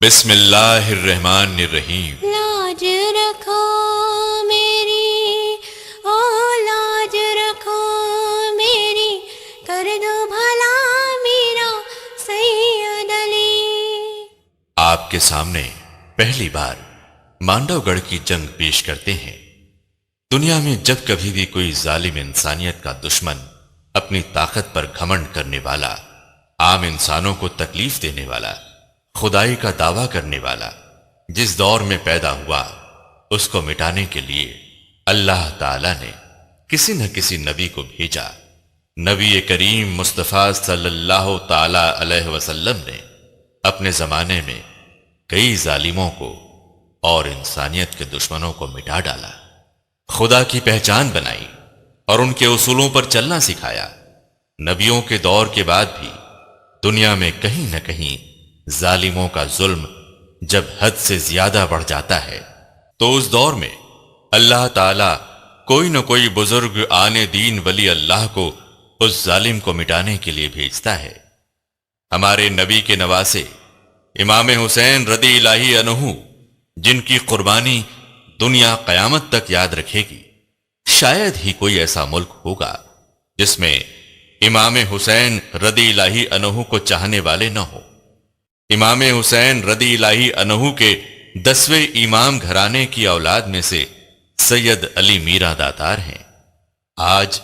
بسم اللہ الرحمن الرحیم۔ لاج رکھو میری، او لاج رکھو میری، کر دو بھلا میرا سید علی۔ آپ کے سامنے پہلی بار مانڈو گڑھ کی جنگ پیش کرتے ہیں۔ دنیا میں جب کبھی بھی کوئی ظالم انسانیت کا دشمن، اپنی طاقت پر گھمنڈ کرنے والا، عام انسانوں کو تکلیف دینے والا، خدائی کا دعویٰ کرنے والا جس دور میں پیدا ہوا، اس کو مٹانے کے لیے اللہ تعالی نے کسی نہ کسی نبی کو بھیجا۔ نبی کریم مصطفیٰ صلی اللہ تعالی علیہ وسلم نے اپنے زمانے میں کئی ظالموں کو اور انسانیت کے دشمنوں کو مٹا ڈالا، خدا کی پہچان بنائی اور ان کے اصولوں پر چلنا سکھایا۔ نبیوں کے دور کے بعد بھی دنیا میں کہیں نہ کہیں ظالموں کا ظلم جب حد سے زیادہ بڑھ جاتا ہے تو اس دور میں اللہ تعالیٰ کوئی نہ کوئی بزرگ آنے دین ولی اللہ کو اس ظالم کو مٹانے کے لیے بھیجتا ہے۔ ہمارے نبی کے نواسے امام حسین رضی اللہ عنہ، جن کی قربانی دنیا قیامت تک یاد رکھے گی، شاید ہی کوئی ایسا ملک ہوگا جس میں امام حسین رضی اللہ عنہ کو چاہنے والے نہ ہو۔ امام حسین رضی اللہ عنہ کے 10ویں امام گھرانے کی اولاد میں سے سید علی میرا داتار ہیں۔ آج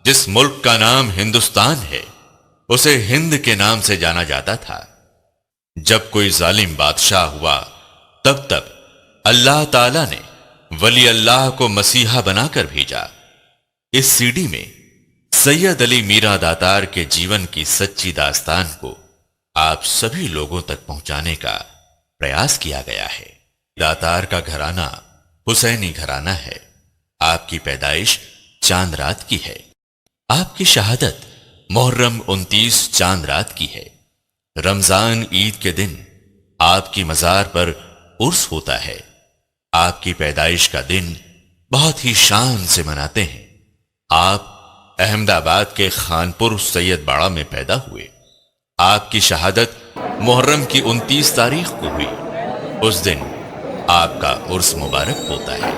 جس ملک کا نام ہندوستان ہے، اسے ہند کے نام سے جانا جاتا تھا۔ جب کوئی ظالم بادشاہ ہوا، تب تک اللہ تعالی نے ولی اللہ کو مسیحا بنا کر بھیجا۔ اس سی ڈی میں سید علی میرا داتار کے جیون کی سچی داستان کو آپ سبھی لوگوں تک پہنچانے کا پریاس کیا گیا ہے۔ داتار کا گھرانہ حسینی گھرانہ ہے۔ آپ کی پیدائش چاند رات کی ہے۔ آپ کی شہادت محرم 29 چاند رات کی ہے۔ رمضان عید کے دن آپ کی مزار پر عرس ہوتا ہے۔ آپ کی پیدائش کا دن بہت ہی شان سے مناتے ہیں۔ آپ احمد آباد کے خانپور سید باڑہ میں پیدا ہوئے۔ آپ کی شہادت محرم کی 29 تاریخ کو ہوئی۔ اس دن آپ کا عرس مبارک ہوتا ہے۔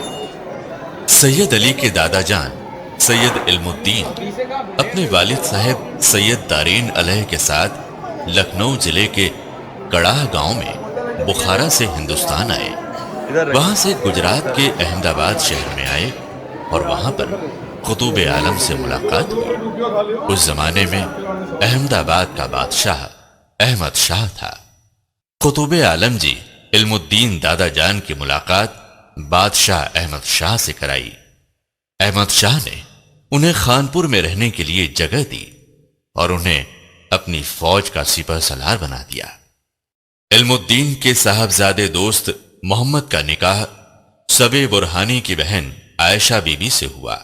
سید علی کے دادا جان سید علم الدین اپنے والد صاحب سید دارین علیہ کے ساتھ لکھنؤ ضلع کے کڑاہ گاؤں میں بخارا سے ہندوستان آئے۔ وہاں سے گجرات کے احمد آباد شہر میں آئے اور وہاں پر قطب عالم سے ملاقات ہوئی۔ اس زمانے میں احمد آباد کا بادشاہ احمد شاہ تھا۔ قطب عالم جی علم الدین دادا جان کی ملاقات بادشاہ احمد شاہ سے کرائی۔ احمد شاہ نے انہیں خانپور میں رہنے کے لیے جگہ دی اور انہیں اپنی فوج کا سپہ سالار بنا دیا۔ علم الدین کے صاحبزادے دوست محمد کا نکاح سبے برہانی کی بہن عائشہ بی بی سے ہوا،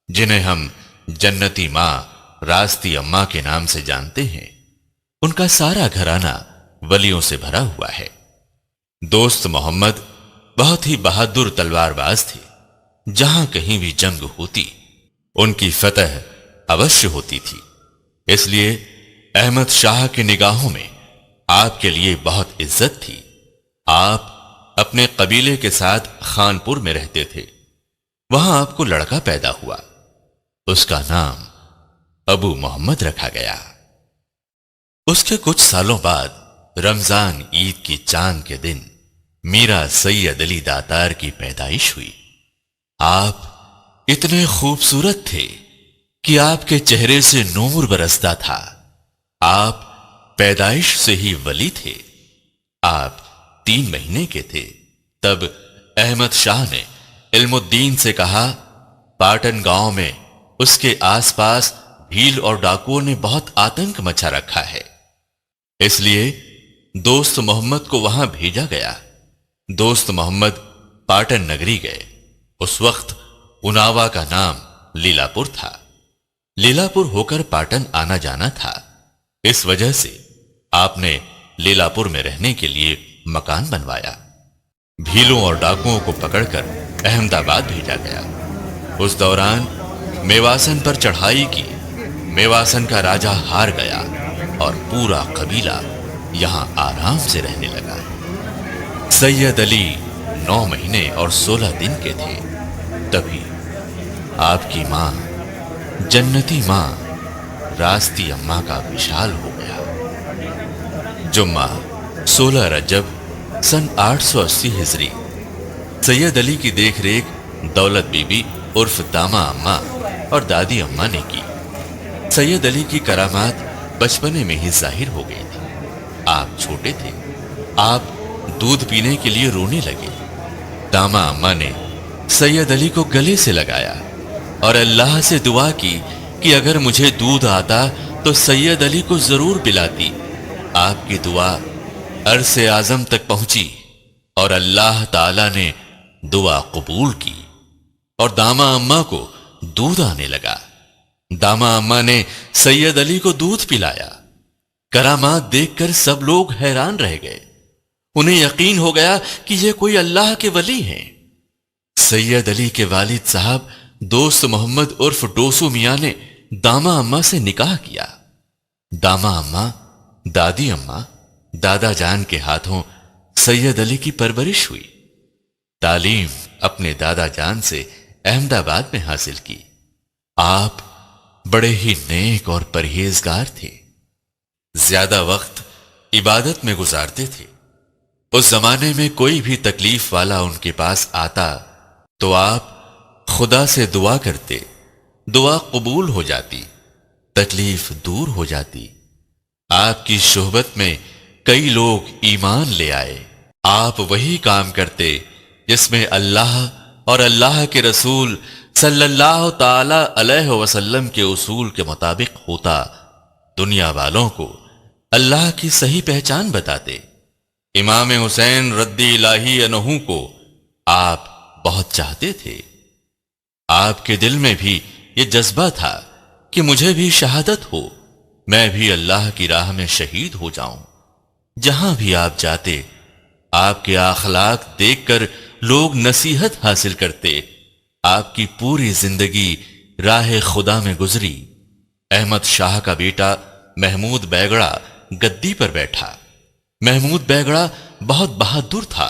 جنہیں ہم جنتی ماں راستی اماں کے نام سے جانتے ہیں۔ ان کا سارا گھرانہ ولیوں سے بھرا ہوا ہے۔ دوست محمد بہت ہی بہادر تلوار باز تھے۔ جہاں کہیں بھی جنگ ہوتی، ان کی فتح اوشیہ ہوتی تھی۔ اس لیے احمد شاہ کی نگاہوں میں آپ کے لیے بہت عزت تھی۔ آپ اپنے قبیلے کے ساتھ خانپور میں رہتے تھے۔ وہاں آپ کو لڑکا پیدا ہوا، اس کا نام ابو محمد رکھا گیا۔ اس کے کچھ سالوں بعد رمضان عید کی چاند کے دن میرا سید علی داتار کی پیدائش ہوئی۔ آپ اتنے خوبصورت تھے کہ آپ کے چہرے سے نور برستا تھا۔ آپ پیدائش سے ہی ولی تھے۔ آپ 3 مہینے کے تھے تب احمد شاہ نے علم الدین سے کہا، پاٹن گاؤں میں اس کے آس پاس بھیل اور ڈاکوؤں نے بہت آتنک مچا رکھا ہے، اس لیے دوست محمد کو وہاں بھیجا گیا۔ دوست محمد پاٹن نگری گئے۔ اس وقت اناوا کا نام لیلا پور تھا۔ لیلا پور ہو کر پاٹن آنا جانا تھا۔ اس وجہ سے آپ نے لیلا پور میں رہنے کے لیے مکان بنوایا۔ بھیلوں اور ڈاکوؤں کو پکڑ کر احمد آباد بھیجا گیا۔ اس دوران میواسن پر چڑھائی کی۔ میواسن کا راجہ ہار گیا اور پورا قبیلہ یہاں آرام سے رہنے لگا۔ सैयद अली 9 महीने और 16 दिन के थे। तभी आपकी माँ, जन्नती माँ रास्ती अम्मा का विशाल हो गया। जुम्मा 16 रजब सन 880 हिजरी। सैयद अली की देखरेख दौलत बीबी उर्फ दामा अम्मा और दादी अम्मा ने की। सैयद अली की करामात बचपने में ही जाहिर हो गई थी। आप छोटे थे, आप दूध पीने के लिए रोने लगे। दामा अम्मा ने सैयद अली को गले से लगाया और अल्लाह से दुआ की कि अगर मुझे दूध आता तो सैयद अली को जरूर पिलाती। आपकी दुआ अरसे आजम तक पहुंची और अल्लाह ताला ने दुआ कबूल की और दामा अम्मा को दूध आने लगा। दामा अम्मा ने सैयद अली को दूध पिलाया। करामात देखकर सब लोग हैरान रह गए। उन्हें यकीन हो गया कि ये कोई अल्लाह के वली हैं। सैयद अली के वालिद साहब दोस्त मोहम्मद उर्फ डोसू मियां ने दामा अम्मा से निकाह किया। दामा अम्मा, दादी अम्मा, दादा जान के हाथों सैयद अली की परवरिश हुई। तालीम अपने दादा जान से अहमदाबाद में हासिल की। आप बड़े ही नेक और परहेजगार थे। ज्यादा वक्त इबादत में गुजारते थे। उस जमाने में कोई भी तकलीफ वाला उनके पास आता तो आप खुदा से दुआ करते, दुआ कबूल हो जाती, तकलीफ दूर हो जाती। आपकी सोहबत में कई लोग ईमान ले आए। आप वही काम करते जिसमें अल्लाह और अल्लाह के रसूल सल्लल्लाहु ताला अलैहि वसल्लम के उसूल के मुताबिक होता। दुनिया वालों को अल्लाह की सही पहचान बताते। इमाम हुसैन रद्दी इलाही अन्हु को आप बहुत चाहते थे। आपके दिल में भी ये जज्बा था कि मुझे भी शहादत हो, मैं भी अल्लाह की राह में शहीद हो जाऊं। जहां भी आप जाते, आपके अखलाक देखकर लोग नसीहत हासिल करते। आपकी पूरी जिंदगी राह खुदा में गुजरी। अहमद शाह का बेटा महमूद बैगड़ा गद्दी पर बैठा। महमूद बैगड़ा बहुत बहादुर था।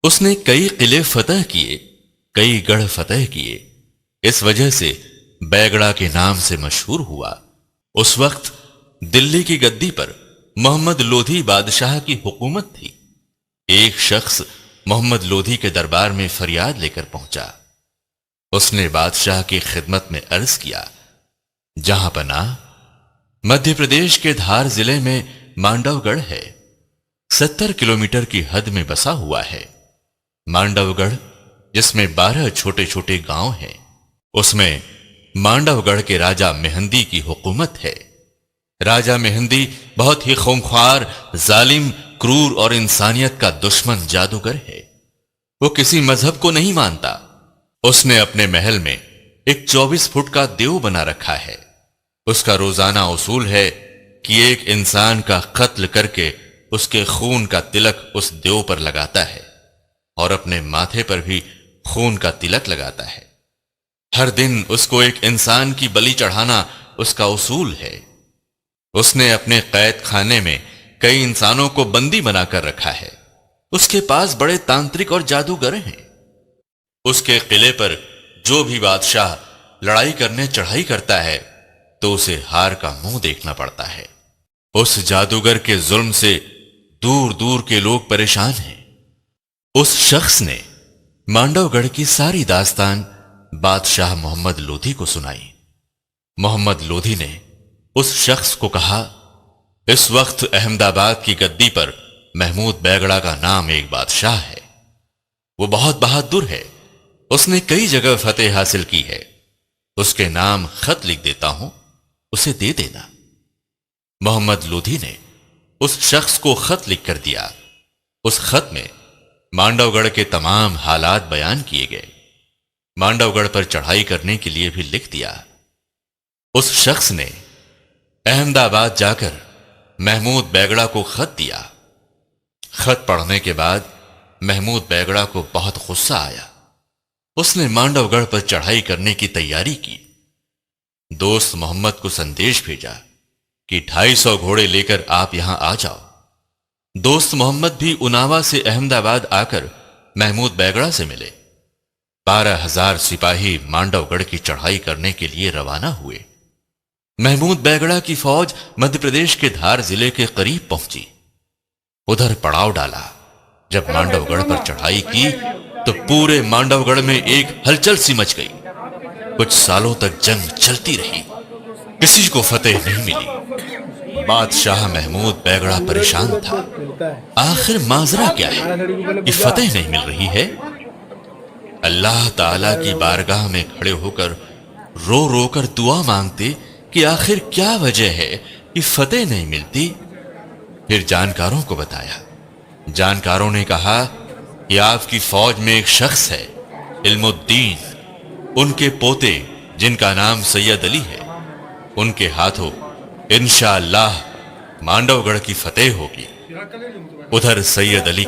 उसने कई किले फतह किए, कई गढ़ फतह किए। इस वजह से बैगड़ा के नाम से मशहूर हुआ। उस वक्त दिल्ली की गद्दी पर मोहम्मद लोधी बादशाह की हुकूमत थी। एक शख्स मोहम्मद लोधी के दरबार में फरियाद लेकर पहुंचा। उसने बादशाह की खिदमत में अर्ज किया, जहां पनाह, मध्य प्रदेश के धार जिले में मांडवगढ़ है। 70 किलोमीटर की हद में बसा हुआ है। मांडवगढ़, जिसमें 12 छोटे छोटे गांव हैं, उसमें मांडवगढ़ के राजा मेहंदी की हुकूमत है। राजा मेहंदी बहुत ही खूंखार, जालिम, क्रूर और इंसानियत का दुश्मन जादूगर है। वो किसी मजहब को नहीं मानता। उसने अपने महल में एक 24 फुट का देव बना रखा है। उसका रोजाना उसूल है कि एक इंसान का कत्ल करके उसके खून का तिलक उस देव पर लगाता है और अपने माथे पर भी खून का तिलक लगाता है। हर दिन उसको एक इंसान की बलि चढ़ाना उसका उसूल है। उसने अपने कैद खाने में कई इंसानों को बंदी बनाकर रखा है। उसके पास बड़े तांत्रिक और जादूगर हैं। उसके किले पर जो भी बादशाह लड़ाई करने चढ़ाई करता है तो उसे हार का मुंह देखना पड़ता है। उस जादूगर के जुल्म से दूर दूर के लोग परेशान हैं। उस शख्स ने मांडवगढ़ की सारी दास्तान बादशाह मोहम्मद लोधी को सुनाई। मोहम्मद लोधी ने उस शख्स को कहा, इस वक्त अहमदाबाद की गद्दी पर महमूद बैगड़ा का नाम एक बादशाह है। वो बहुत बहादुर है। उसने कई जगह फतेह हासिल की है। उसके नाम खत लिख देता हूं, उसे दे देना। मोहम्मद लोधी ने उस शख्स को खत लिख कर दिया। उस खत में मांडवगढ़ के तमाम हालात बयान किए गए। मांडवगढ़ पर चढ़ाई करने के लिए भी लिख दिया। उस शख्स ने अहमदाबाद जाकर महमूद बैगड़ा को खत दिया। खत पढ़ने के बाद महमूद बैगड़ा को बहुत गुस्सा आया। उसने मांडवगढ़ पर चढ़ाई करने की तैयारी की। दोस्त मोहम्मद को संदेश भेजा कि 250 घोड़े लेकर आप यहां आ जाओ। दोस्त मोहम्मद भी उनावा से अहमदाबाद आकर महमूद बैगड़ा से मिले। 12,000 सिपाही मांडवगढ़ की चढ़ाई करने के लिए रवाना हुए। महमूद बैगड़ा की फौज मध्य प्रदेश के धार जिले के करीब पहुंची। उधर पड़ाव डाला। जब मांडवगढ़ पर चढ़ाई की तो पूरे मांडवगढ़ में एक हलचल सी मच गई। कुछ सालों तक जंग चलती रही, किसी को फतेह नहीं मिली। बादशाह महमूद बैगड़ा परेशान था। आखिर माजरा क्या है कि फतेह नहीं मिल रही है? अल्लाह ताला की बारगाह में खड़े होकर रो रो कर दुआ मांगते कि आखिर क्या वजह है कि फतेह नहीं मिलती। फिर जानकारों को बताया। जानकारों ने कहा कि आपकी फौज में एक शख्स है, इल्मुद्दीन, उनके पोते जिनका नाम सैयद अली है, उनके हाथों इंशाअल्लाह मांडवगढ़ की फतेह होगी। उधर सैयद अली